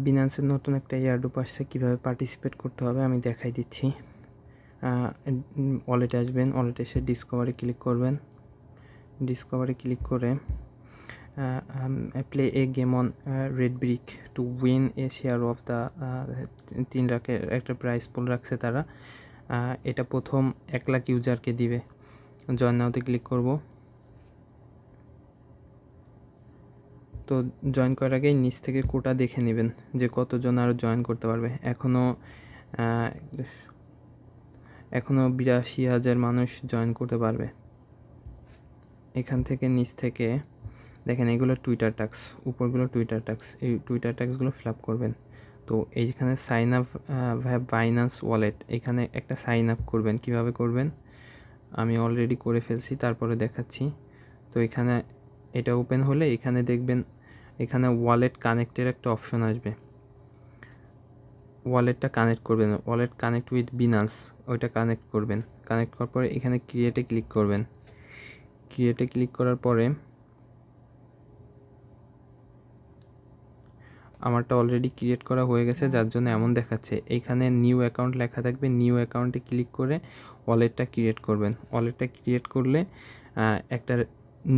বিনান্সের নতুন একটা এয়ারড্রপ আসছে, কীভাবে পার্টিসিপেট করতে হবে আমি দেখাই দিচ্ছি। ওয়ালেটে আসবেন, ওয়ালেটে এসে ডিসকভারি ক্লিক করবেন। ডিসকভারি ক্লিক করে play a game on red brick to win A share of the 3 লাখের একটা প্রাইস পুল রাখছে তারা। এটা প্রথম 1 লাখ ইউজারকে দিবে। জয়েন নাওতে ক্লিক করব। তো জয়েন করার আগেই নিচ থেকে কোটা দেখে নেবেন যে কতজন আরও জয়েন করতে পারবে। এখনও 82,000 মানুষ জয়েন করতে পারবে। এখান থেকে নিচ থেকে দেখেন এগুলো টুইটার টাস্ক, উপরগুলো টুইটার টাস্ক, এই টুইটার টাস্কগুলো ফিল আপ করবেন। তো এইখানে সাইন আপ বাইন্যান্স ওয়ালেট, এখানে একটা সাইন আপ করবেন। কিভাবে করবেন আমি অলরেডি করে ফেলছি, তারপরে দেখাচ্ছি। তো এখানে এটা ওপেন হলে এখানে দেখবেন এখানে ওয়ালেট কানেক্টের একটা অপশন আসবে। ওয়ালেটটা কানেক্ট করবেন, ওয়ালেট কানেক্ট উইথ বিনান্স, ওইটা কানেক্ট করবেন। কানেক্ট করার পরে এখানে ক্রিয়েটে ক্লিক করবেন। ক্রিয়েটে ক্লিক করার পরে আমারটা অলরেডি ক্রিয়েট করা হয়ে গেছে, যার জন্য এমন দেখাচ্ছে। এইখানে নিউ অ্যাকাউন্ট লেখা থাকবে, নিউ অ্যাকাউন্টে ক্লিক করে ওয়ালেটটা ক্রিয়েট করবেন। ওয়ালেটটা ক্রিয়েট করলে একটা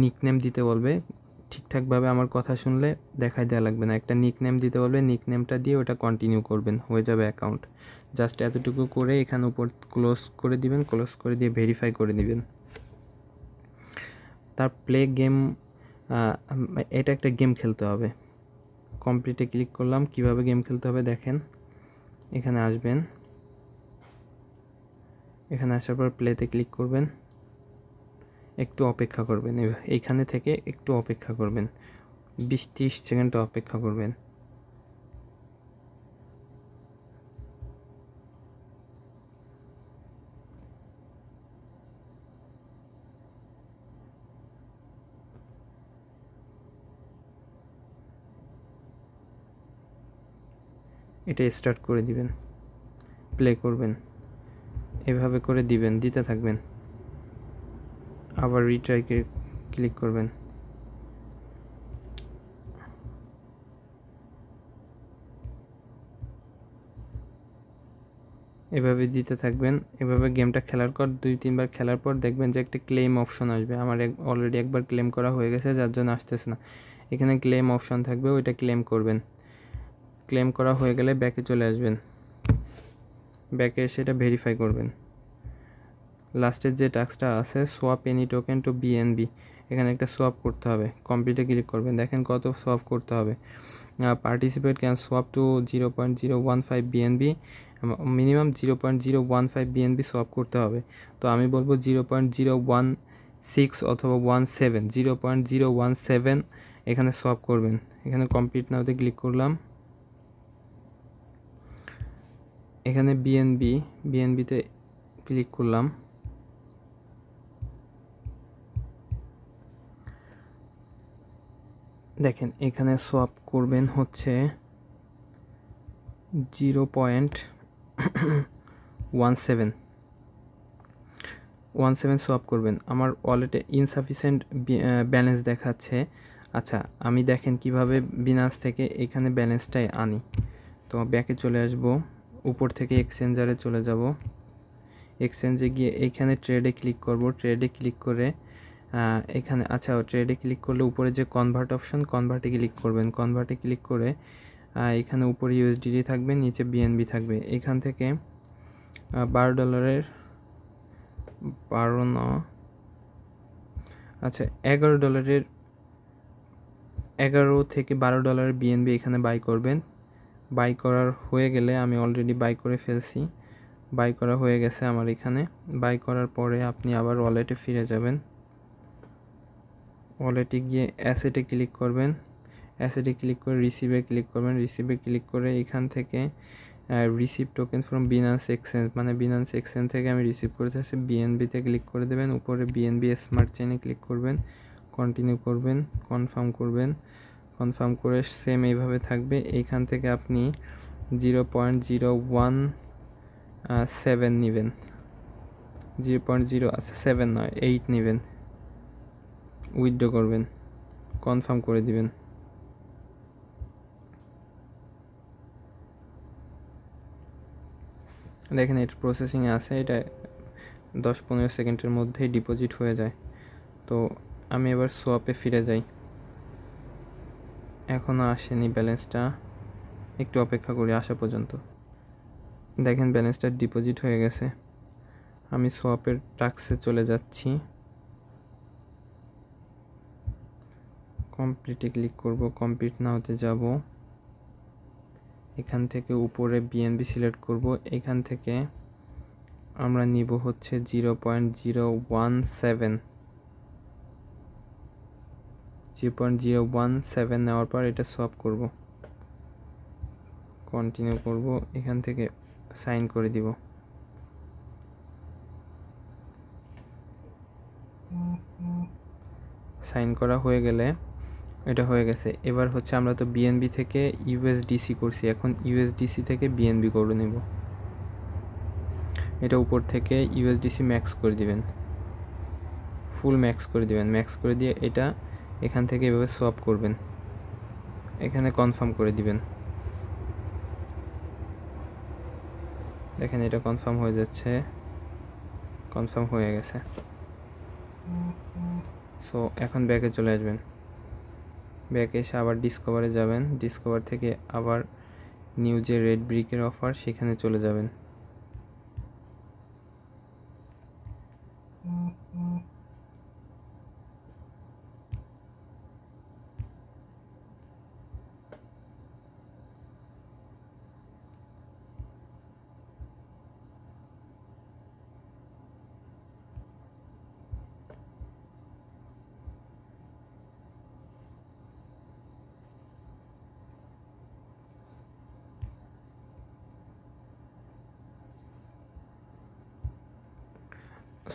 নিকনেম দিতে বলবে। ঠিকঠাকভাবে আমার কথা শুনলে দেখাই দেওয়া লাগবে না, একটা নিকনেম দিতে বলবে। নিকনেমটা দিয়ে ওটা কন্টিনিউ করবেন, হয়ে যাবে অ্যাকাউন্ট। জাস্ট এতটুকু করে এখানে উপর ক্লোজ করে দিবেন, ক্লোজ করে দিয়ে ভেরিফাই করে দিবেন। তার প্লে গেম, এটা একটা গেম খেলতে হবে। কমপ্লিটে ক্লিক করলাম। কিভাবে গেম খেলতে হবে দেখেন, এখানে আসবেন, এখানে আসার পর প্লেতে ক্লিক করবেন, একটু অপেক্ষা করবেন। এইখানে থেকে একটু অপেক্ষা করবেন, 20-30 সেকেন্ড অপেক্ষা করবেন। এটা স্টার্ট করে দিবেন, প্লে করবেন, এভাবে করে দিবেন, দিতে থাকবেন। আবার রিট্রাই ক্লিক করবেন। এভাবে দিতে থাকবেন। এভাবে গেমটা খেলার পর 2-3 বার খেলার পর দেখবেন যে একটা ক্লেম অপশন আসবে। আমার অলরেডি একবার ক্লেম করা হয়ে গেছে, যার জন্য আসতেছে না। এখানে ক্লেম অপশন থাকবে, ওইটা ক্লেম করবেন। ক্লেম করা হয়ে গেলে ব্যাকে চলে আসবেন, ব্যাকে এসে এটা ভেরিফাই করবেন। লাস্টের যে টাস্কটা আছে swap any token to BNB, এখানে একটা সোয়াপ করতে হবে। কমপ্লিটে ক্লিক করবেন, দেখেন কত সোয়াপ করতে হবে। Participate can swap to 0.015 BNB, minimum 0.015 BNB swap করতে হবে। তো আমি বলবো 0.016 অথবা 17, 0.017 এখানে সোয়াপ করবেন। এখানে কমপ্লিট নাওতে ক্লিক করলাম। এখানে বিএনবিতে ক্লিক করলাম। দেখেন এখানে সোয়াপ করবেন হচ্ছে 0.17 সোয়াপ করবেন। আমার ওয়ালেটে ইনসাফিসিয়েন্ট ব্যালেন্স দেখাচ্ছে। আচ্ছা, আমি দেখেন কিভাবে বিনান্স থেকে এখানে ব্যালেন্সটাই আনি। তো ব্যাকে চলে আসব, উপর থেকে এক্সচেঞ্জারে চলে যাব। এক্সচেঞ্জে গিয়ে এইখানে ট্রেডে ক্লিক করব। ট্রেডে ক্লিক করে এখানে ট্রেডে ক্লিক করলে উপরে যে কনভার্ট অপশন, কনভার্টে ক্লিক করবেন। কনভার্টে ক্লিক করে এখানে উপরে ইউএসডিটি থাকবে, নিচে বিএনবি থাকবে। এখান থেকে $12 $11 11 থেকে $12 বিএনবি এখানে বাই করবেন। বাই করার হয়ে গেলে, আমি অলরেডি বাই করে ফেলছি, বাই করা হয়ে গেছে আমার এখানে। বাই করার পরে আপনি আবার ওয়ালেটে ফিরে যাবেন। ওয়ালেটে গিয়ে অ্যাসেটে ক্লিক করবেন। অ্যাসেটে ক্লিক করে রিসিভে ক্লিক করবেন। রিসিভে ক্লিক করে এখান থেকে receive token from Binance exchange, মানে বিনান্স এক্সচেঞ্জ থেকে আমি রিসিভ করতে আসছি। বিএনবিতে ক্লিক করে দেবেন। উপরে বিএনবি স্মার্ট চেইনে ক্লিক করবেন, কন্টিনিউ করবেন, কনফার্ম করবেন। কনফার্ম করে সেম এইভাবে থাকবে। এইখান থেকে আপনি 0.017 নেবেন, 0.0 নয় 8 নেবেন, উইথড্র করবেন, কনফার্ম করে দিবেন। দেখেন এটা প্রসেসিংয়ে আছে, এটা 10-15 সেকেন্ডের মধ্যেই ডিপোজিট হয়ে যায়। তো আমি এবার সোয়াপে ফিরে যাই, এখনও আসেনি ব্যালেন্সটা, একটু অপেক্ষা করি আসা পর্যন্ত। দেখেন ব্যালেন্সটা ডিপোজিট হয়ে গেছে। আমি সোয়াপের টাস্কে চলে যাচ্ছি, কমপ্লিটে ক্লিক করব, কমপ্লিট নাওতে যাব, এখান থেকে উপরে বিএনবি সিলেক্ট করব, এখান থেকে আমরা নিব হচ্ছে 0.017 নেওয়ার পর এটা সোয়াপ করব, কন্টিনিউ করব, এখান থেকে সাইন করে দিব। সাইন করা হয়ে গেলে এটা হয়ে গেছে। এবার হচ্ছে আমরা তো বিএনবি থেকে ইউএসডিসি করছি, এখন ইউএসডিসি থেকে বিএনবি করে নেব। এটা উপর থেকে ইউএসডিসি ম্যাক্স করে দিবেন, ফুল ম্যাক্স করে দিবেন, ম্যাক্স করে দিয়ে এটা এখান থেকে এভাবে সোয়াপ করবেন, এখানে কনফার্ম করে দিবেন। দেখেন এটা কনফার্ম হয়ে যাচ্ছে, কনফার্ম হয়ে গেছে। সো এখন ব্যাকে চলে আসবেন, ব্যাকে এসে আবার ডিসকভারে যাবেন, ডিসকভার থেকে আবার নিউ যে রেড ব্রিকের অফার সেখানে চলে যাবেন।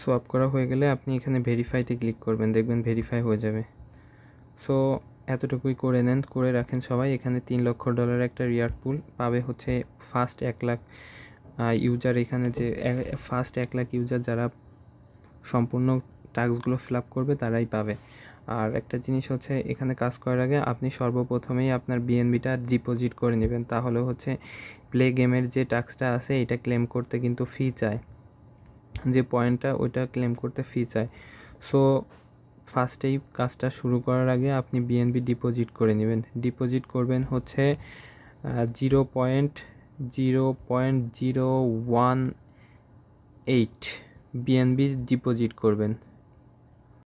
সোয়াপ করা হয়ে গেলে আপনি এখানে ভেরিফাইতে ক্লিক করবেন, দেখবেন ভেরিফাই হয়ে যাবে। সো এতটুকুই করে নেন, করে রাখেন সবাই। এখানে $3 লক্ষ একটা রিয়ার্ড পুল পাবে হচ্ছে ফার্স্ট 1 লাখ ইউজার, এখানে যে ফার্স্ট 1 লাখ ইউজার যারা সম্পূর্ণ টাস্কগুলো ফিল আপ করবে তারাই পাবে। আর একটা জিনিস হচ্ছে এখানে কাজ করার আগে আপনি সর্বপ্রথমেই আপনার বিএনবিটা ডিপোজিট করে নেবেন, তাহলে হচ্ছে প্লে গেমের যে টাস্কটা আছে এটা ক্লেম করতে কিন্তু ফি চায়, যে পয়েন্টটা ওইটা ক্লেম করতে ফি চায়। সো ফার্স্টেই কাজটা শুরু করার আগে আপনি বিএনবি ডিপোজিট করে নেবেন। ডিপোজিট করবেন হচ্ছে 0.018 বিএনবি ডিপোজিট করবেন।